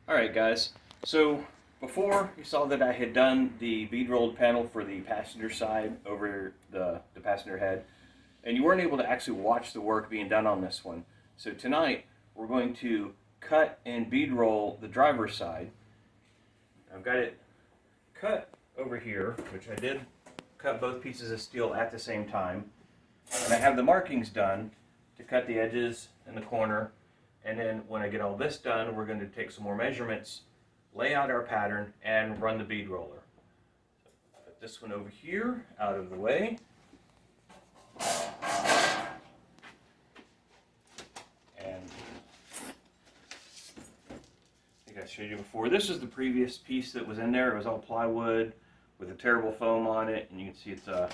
Alright guys, so before you saw that I had done the bead rolled panel for the passenger side over the passenger head, and you weren't able to actually watch the work being done on this one. So tonight we're going to cut and bead roll the driver's side. I've got it cut over here, which I did cut both pieces of steel at the same time. And I have the markings done to cut the edges in the corner. And then when I get all this done, we're going to take some more measurements, lay out our pattern, and run the bead roller. Put this one over here, out of the way. And I think I showed you before. This is the previous piece that was in there. It was all plywood with a terrible foam on it, and you can see it's a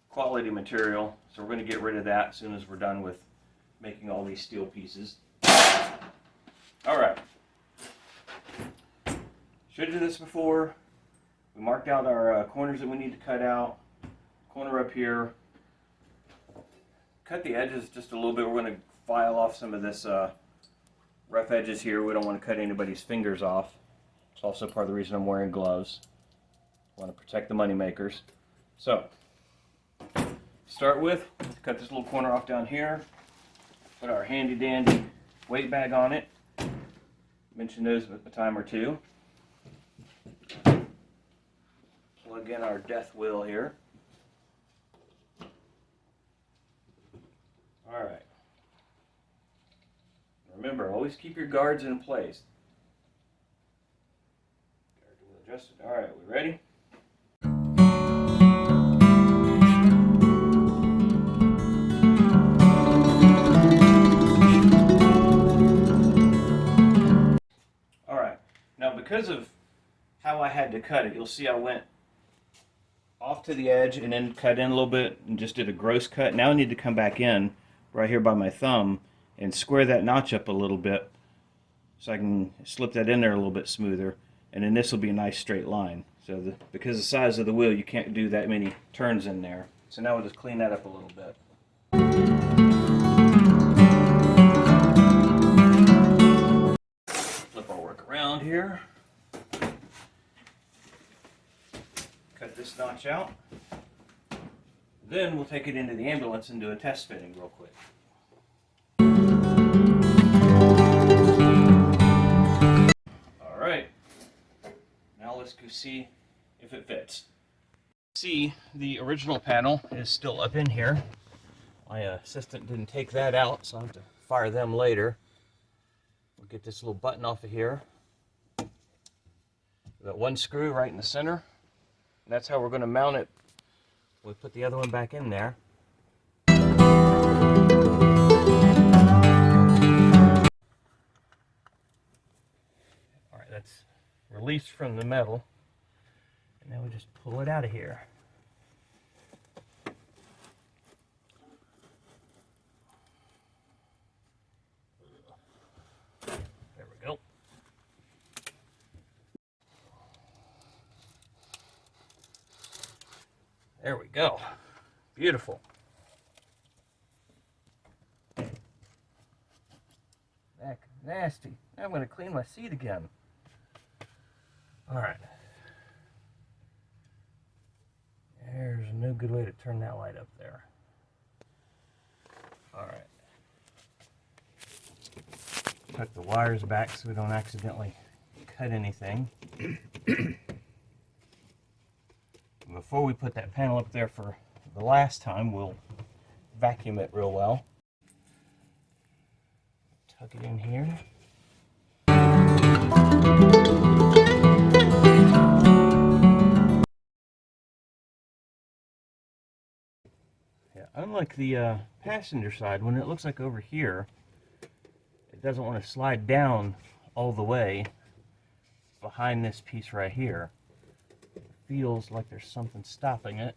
quality material. So we're going to get rid of that as soon as we're done with making all these steel pieces. Alright, showed you this before. We marked out our corners that we need to cut out. Corner up here. Cut the edges just a little bit. We're going to file off some of this rough edges here. We don't want to cut anybody's fingers off. It's also part of the reason I'm wearing gloves. I want to protect the money makers. So, start with, cut this little corner off down here. Put our handy dandy weight bag on it. Mention those a time or two. Plug in our death wheel here. Alright. Remember, always keep your guards in place. Guard wheel adjusted. Alright, we ready? Because of how I had to cut it, you'll see I went off to the edge and then cut in a little bit and just did a gross cut. Now I need to come back in right here by my thumb and square that notch up a little bit so I can slip that in there a little bit smoother, and then this will be a nice straight line. So because of the size of the wheel, you can't do that many turns in there. So now we'll just clean that up a little bit. Flip our work around here. Cut this notch out. Then we'll take it into the ambulance and do a test fitting real quick. Alright, now let's go see if it fits. See, the original panel is still up in here. My assistant didn't take that out, so I'll have to fire them later. We'll get this little button off of here. We've got one screw right in the center. And that's how we're going to mount it. We'll put the other one back in there. Alright, that's released from the metal. And now we just pull it out of here. There we go. There we go. Beautiful. Heck, nasty. Now I'm going to clean my seat again. Alright. There's no good way to turn that light up there. Alright. Tuck the wires back so we don't accidentally cut anything. Before we put that panel up there for the last time, we'll vacuum it real well. Tuck it in here. Yeah, unlike the passenger side, when it looks like over here, it doesn't want to slide down all the way behind this piece right here. Feels like there's something stopping it.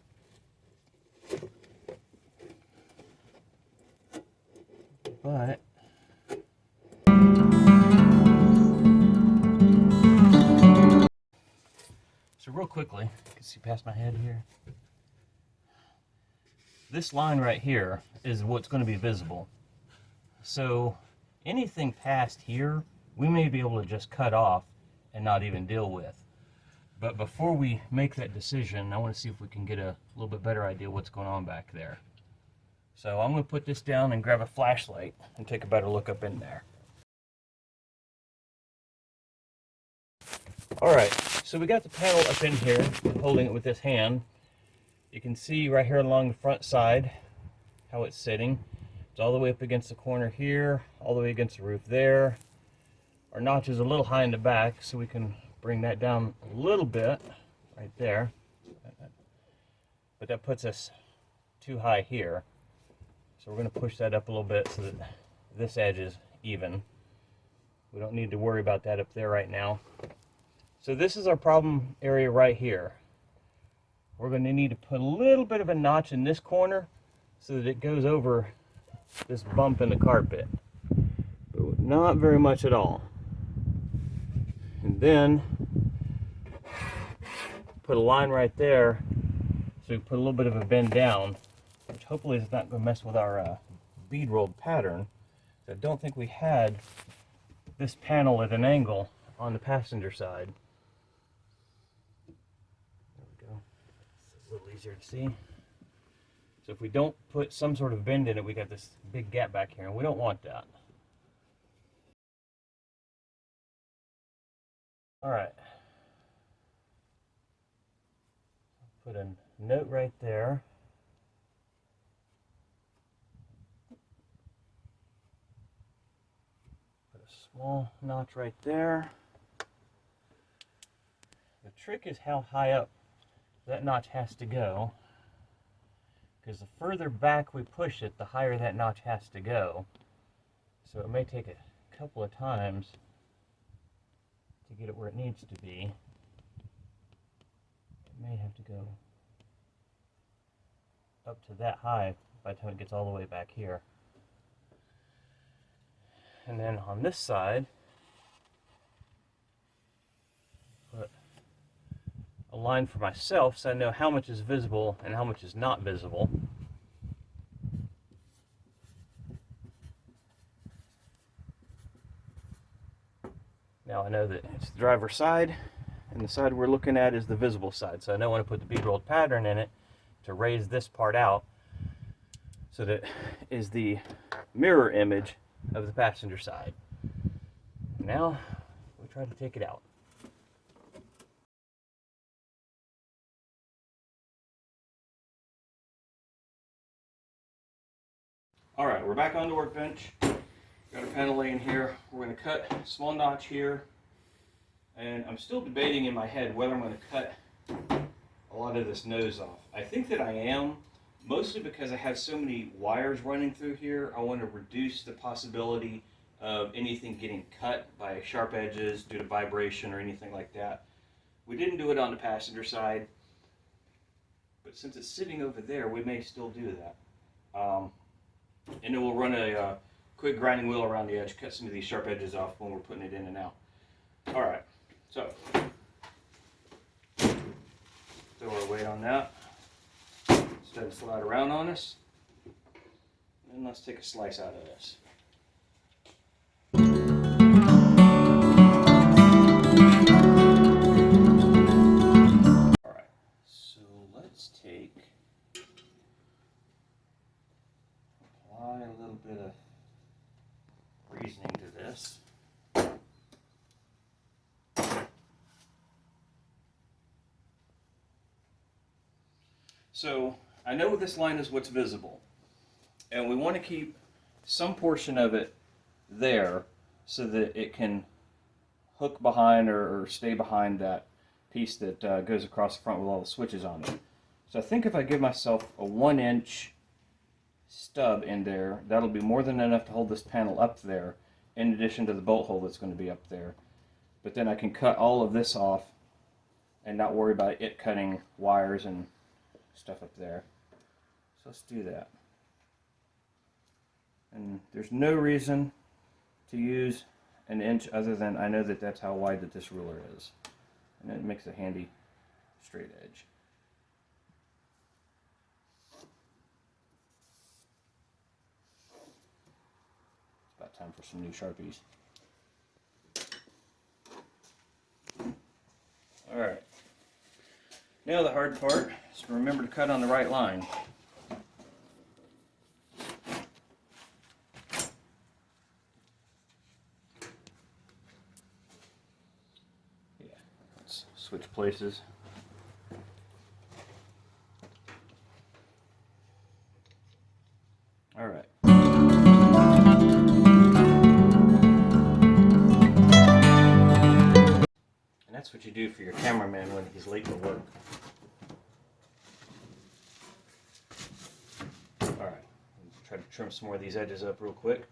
But so real quickly, you can see past my head here. This line right here is what's going to be visible. So anything past here we may be able to just cut off and not even deal with. But before we make that decision, I want to see if we can get a little bit better idea what's going on back there. So I'm going to put this down and grab a flashlight and take a better look up in there. Alright, so we got the panel up in here, holding it with this hand. You can see right here along the front side how it's sitting. It's all the way up against the corner here, all the way against the roof there. Our notch is a little high in the back, so we can bring that down a little bit right there. But that puts us too high here. So we're going to push that up a little bit so that this edge is even. We don't need to worry about that up there right now. So this is our problem area right here. We're going to need to put a little bit of a notch in this corner so that it goes over this bump in the carpet. But not very much at all. And then put a line right there so we put a little bit of a bend down, which hopefully is not going to mess with our bead rolled pattern. So I don't think we had this panel at an angle on the passenger side. There we go. It's a little easier to see. So if we don't put some sort of bend in it, we got this big gap back here, and we don't want that. All right. Put a note right there. Put a small notch right there. The trick is how high up that notch has to go, because the further back we push it, the higher that notch has to go. So it may take a couple of times to get it where it needs to be. It may have to go up to that high by the time it gets all the way back here. And then on this side, put a line for myself so I know how much is visible and how much is not visible. Now I know that it's the driver's side, and the side we're looking at is the visible side. So I know when I put the bead rolled pattern in it to raise this part out so that it is the mirror image of the passenger side. Now we try to take it out. Alright, we're back on the workbench. Got a panel laying here. We're going to cut a small notch here. And I'm still debating in my head whether I'm going to cut a lot of this nose off. I think that I am, mostly because I have so many wires running through here. I want to reduce the possibility of anything getting cut by sharp edges due to vibration or anything like that. We didn't do it on the passenger side, but since it's sitting over there, we may still do that. And then we'll run a quick grinding wheel around the edge, cut some of these sharp edges off when we're putting it in and out. Alright, so throw our weight on that. Instead of slide around on us. And let's take a slice out of this. Alright, so let's apply a little bit of reasoning to this. So I know this line is what's visible, and we want to keep some portion of it there so that it can hook behind or stay behind that piece that goes across the front with all the switches on it. So I think if I give myself a 1-inch stub in there, that'll be more than enough to hold this panel up there, in addition to the bolt hole that's going to be up there. But then I can cut all of this off and not worry about it cutting wires and stuff up there. So let's do that. And there's no reason to use an inch other than I know that that's how wide that this ruler is. And it makes a handy straight edge. It's about time for some new Sharpies. Now the hard part is to remember to cut on the right line. Yeah, let's switch places. All right. And that's what you do for your cameraman when he's late to work. All right, try to trim some more of these edges up real quick.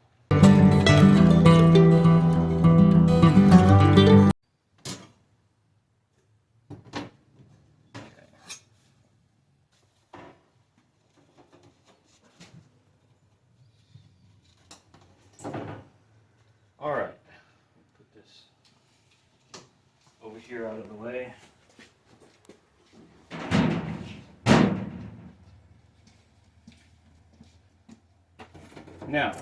All right, put this over here out of the way. Now,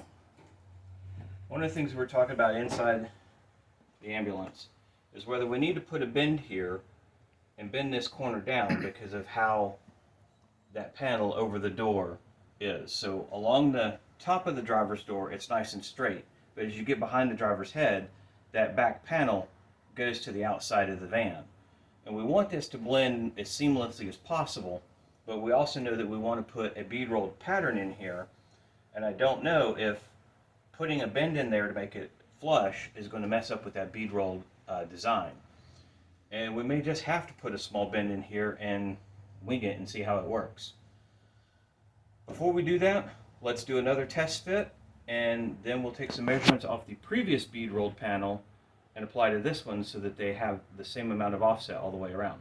one of the things we're talking about inside the ambulance is whether we need to put a bend here and bend this corner down because of how that panel over the door is. So along the top of the driver's door, it's nice and straight. But as you get behind the driver's head, that back panel goes to the outside of the van. And we want this to blend as seamlessly as possible, but we also know that we want to put a bead rolled pattern in here. And I don't know if putting a bend in there to make it flush is going to mess up with that bead rolled design. And we may just have to put a small bend in here and wing it and see how it works. Before we do that, let's do another test fit, and then we'll take some measurements off the previous bead rolled panel and apply to this one so that they have the same amount of offset all the way around.